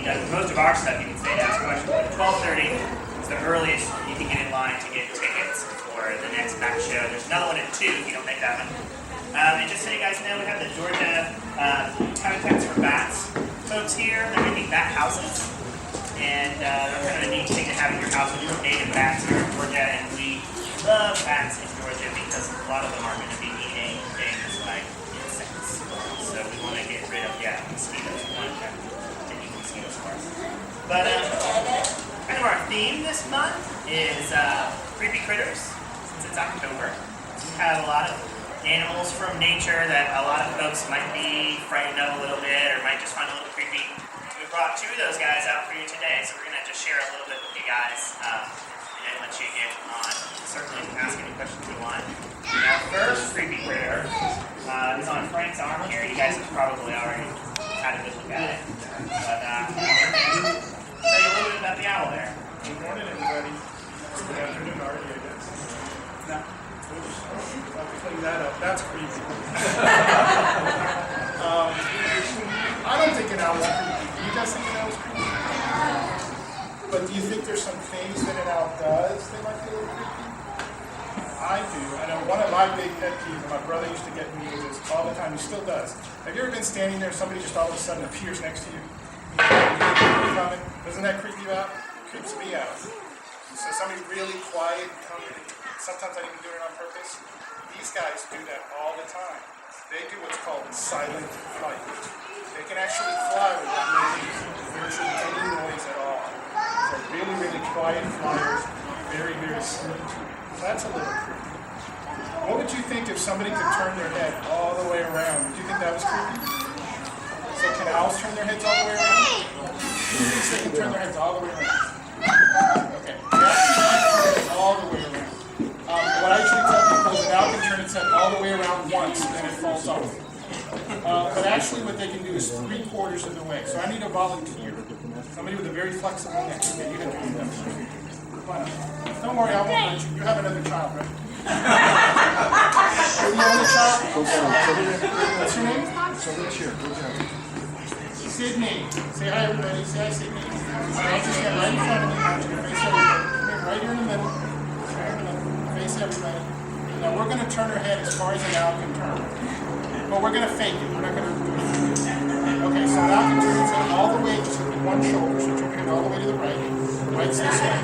does most of our stuff. You can stay to ask questions. But at 12:30 is the earliest you can get in line to get tickets for the next back show. There's another one at 2 if you don't make that one. And just so you guys know, we have the Georgia habitats for bats folks here. They're making bat houses. And they're kind of a neat thing to have in your house with native bats here in Georgia. And we love bats in Georgia because a lot of them are going to be eating things like insects. So we want to get rid of, mosquitoes. We want to take mosquitoes for us. But kind of our theme this month is creepy critters, since it's October. We have a lot of animals from nature that a lot of folks might be frightened of a little bit or might just find a little creepy. We brought 2 of those guys out for you today, so we're going to just share a little bit with you guys and then let you get on. Certainly ask any questions you want. Our first creepy critter is on Frank's arm here. You guys have probably already had a good look at it. But tell you a little bit about the owl there. Good morning, everybody. Good afternoon already, I guess. No. I'll clean that up. That's creepy. I don't think an owl is creepy. Do you guys think an owl is creepy? But do you think there's some things that an owl does that might be a little creepy? I do. I know one of my big pet peeves, and my brother used to get me with this all the time, he still does. Have you ever been standing there and somebody just all of a sudden appears next to you? Doesn't that creep you out? It creeps me out. So somebody really quiet, coming, sometimes I even do it on purpose. These guys do that all the time. They do what's called silent flight. They can actually fly without making virtually any noise at all. So really, really quiet flyers, very, very sneaky. So that's a little creepy. What would you think if somebody could turn their head all the way around? Would you think that was creepy? So can owls turn their heads all the way around? Who thinks they can turn their heads all the way around? Okay, all the way around. What I usually tell people is an owl can turn its head all the way around once, and then it falls off. But actually what they can do is 3/4 of the way. So I need a volunteer. Somebody with a very flexible neck. Okay, you have to do that. Come on up. Don't worry, I won't hurt you. You have another child, right? Are you the only child? What's your name? Sydney. Say hi, everybody. Say hi, Sydney. I'll just stand right in front of me. I'm just going to face everybody. Come here, right here in the middle. Right in the middle. Face everybody. Now we're going to turn her head as far as an owl can turn. But we're going to fake it. We're not going to do it. Okay, so now you can turn its head all the way, just with one shoulder. So turn your head all the way to the right. Right's this way.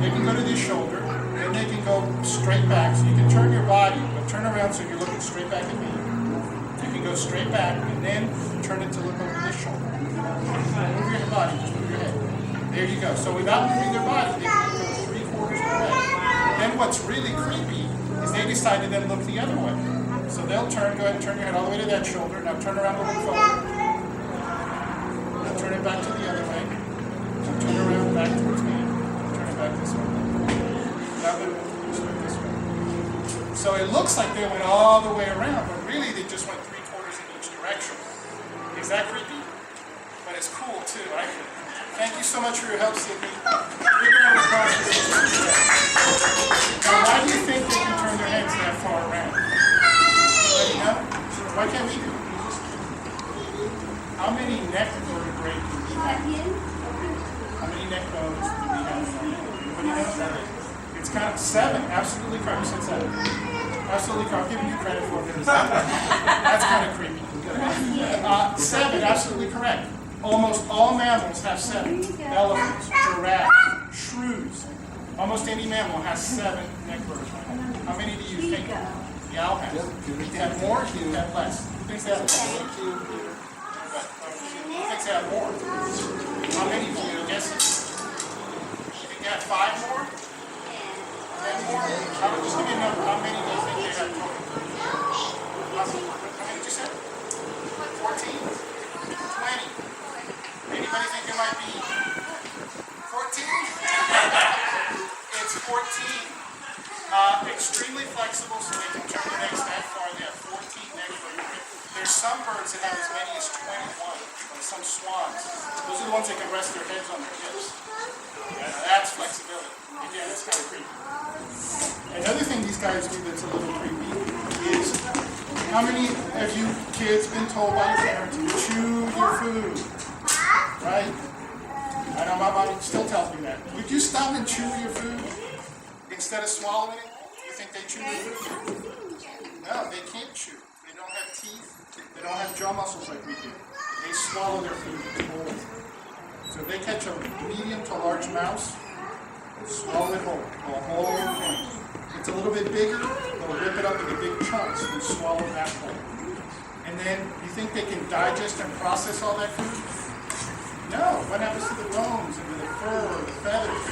They can go to this shoulder, and they can go straight back. So you can turn your body, but turn around so you're looking straight back at me. You can go straight back, and then turn it to look over this shoulder. Move your body, just move your head. There you go. So without moving their body, they can go 3/4 of the way. Then what's really creepy is they decide to then look the other way. So they'll turn, go ahead and turn your head all the way to that shoulder. Now turn around a little forward. Now turn it back to the other way. Now turn around back towards me. Turn it back this way. That way, this way. So it looks like they went all the way around, but really they just went 3/4 in each direction. Is that creepy? But it's cool too, right? Thank you so much for your help, Sydney. Big round of applause for Sydney. Now, why do you think they can turn their heads that far around? Anybody know? Why can't we do it? How many neck vertebrae do we have? How many neck bones do we have? Anybody know? It's kind of 7. Absolutely correct. You said 7. Absolutely correct. I'm giving you credit for it. That's kind of creepy. 7. Absolutely correct. Almost all mammals have 7. Elephants, giraffes, shrews. Almost any mammal has 7 neck vertebrae. How many do you think the owl has? Do you have more or do you have less? Who thinks they have less? Who thinks they have more? How many do you guess? You think they have 5 more? 10 more? Just give me a number. How many do you think they have total? How many did you say? 14? 20? Anybody think it might be 14? It's 14. Extremely flexible, so they can turn the necks that far. They have 14 neck vertebrae. There's some birds that have as many as 21, like some swans. Those are the ones that can rest their heads on their hips. That's flexibility. Again, that's kind of creepy. Another thing these guys do that's a little creepy is How many of you kids been told by your parents to chew your food? Right? I know my mom still tells me that. Would you stop and chew your food instead of swallowing it? You think they chew your food? No, they can't chew. They don't have teeth. They don't have jaw muscles like we do. They swallow their food whole. So if they catch a medium to large mouse, swallow it whole, the whole thing. If it's a little bit bigger, they'll rip it up into big chunks and swallow that whole. And then you think they can digest and process all that food? No. What happens to the bones and to the fur, the feathers?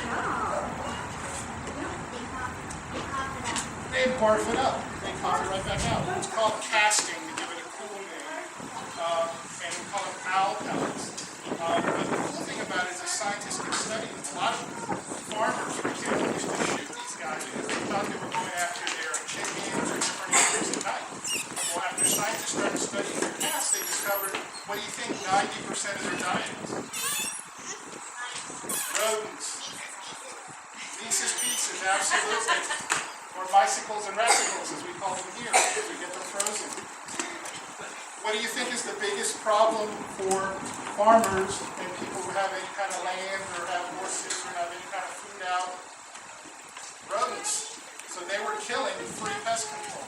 They barf it up. They cough it right back out. It's called casting to give it a cool name. And we call it owl pellets. But the cool thing about it is the scientists can study it. A lot of farmers, for example, used to shoot these guys because they thought they were going after their chickens or different animals at night. Well, after scientists started studying their cats, they discovered, what do you think 90% of their diet is? Rodents. Reese's Pieces, absolutely. Or bicycles and rascals, as we call them here, because we get them frozen. What do you think is the biggest problem for farmers and people who have any kind of land or have horses or have any kind of food out? Rodents. So they were killing free pest control.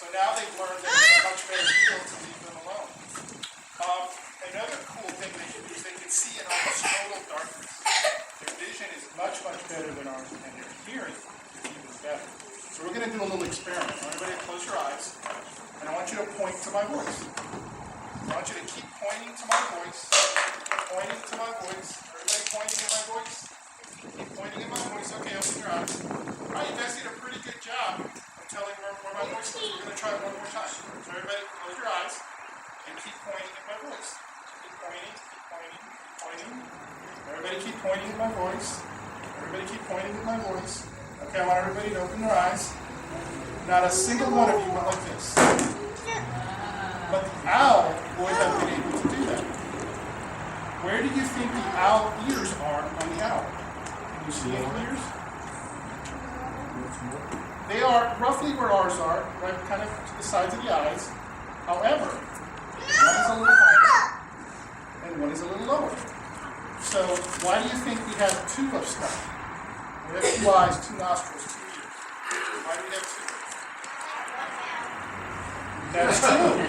So now they've learned that it's a much better deal to leave them alone. Another cool thing they can do is they can see in almost total darkness. Their vision is much, much better than ours, and their hearing is even better. So we're going to do a little experiment. Everybody close your eyes, and I want you to point to my voice. I want you to keep pointing to my voice, pointing to my voice. Everybody pointing at my voice? Keep pointing at my voice. Okay, open your eyes. All right, you guys did a pretty good job of telling where my voice is. We're going to try it one more time. So everybody close your eyes and keep pointing at my voice. Keep pointing, keep pointing, keep pointing. Everybody keep pointing at my voice. Everybody keep pointing at my voice. Okay, I want everybody to open their eyes. Not a single one of you went like this. But the owl would have been able to do that. Where do you think the owl ears are on the owl? Can you see any ears? They are roughly where ours are, right, kind of to the sides of the eyes. However, one is a little higher and one is a little lower. So why do you think we have two of stuff? We have two eyes, two nostrils, 2 ears. Why do we have two? That's true.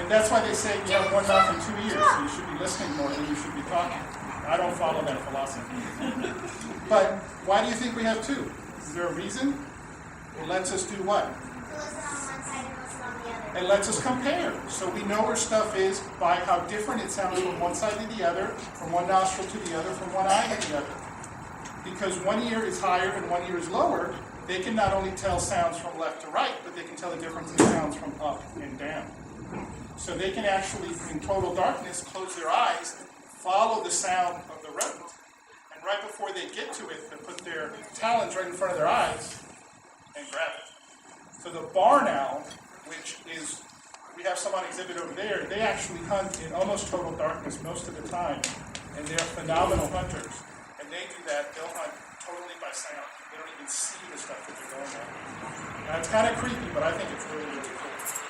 And that's why they say you have one mouth and 2 ears. So you should be listening more than you should be talking. I don't follow that philosophy. But why do you think we have two? Is there a reason? It lets us do what? It lets us compare. So we know where stuff is by how different it sounds from one side to the other, from one nostril to the other, from one eye to the other. Because one ear is higher and one ear is lower, they can not only tell sounds from left to right, but they can tell the difference in sounds from up and down. So they can actually, in total darkness, close their eyes, follow the sound of the rodent, and right before they get to it, they put their talons right in front of their eyes and grab it. So the barn owl, which is, we have some on exhibit over there, they actually hunt in almost total darkness most of the time, and they're phenomenal hunters. And they do that, they'll hunt totally by sound. They don't even see the stuff that they're going at. Now it's kind of creepy, but I think it's really, really cool.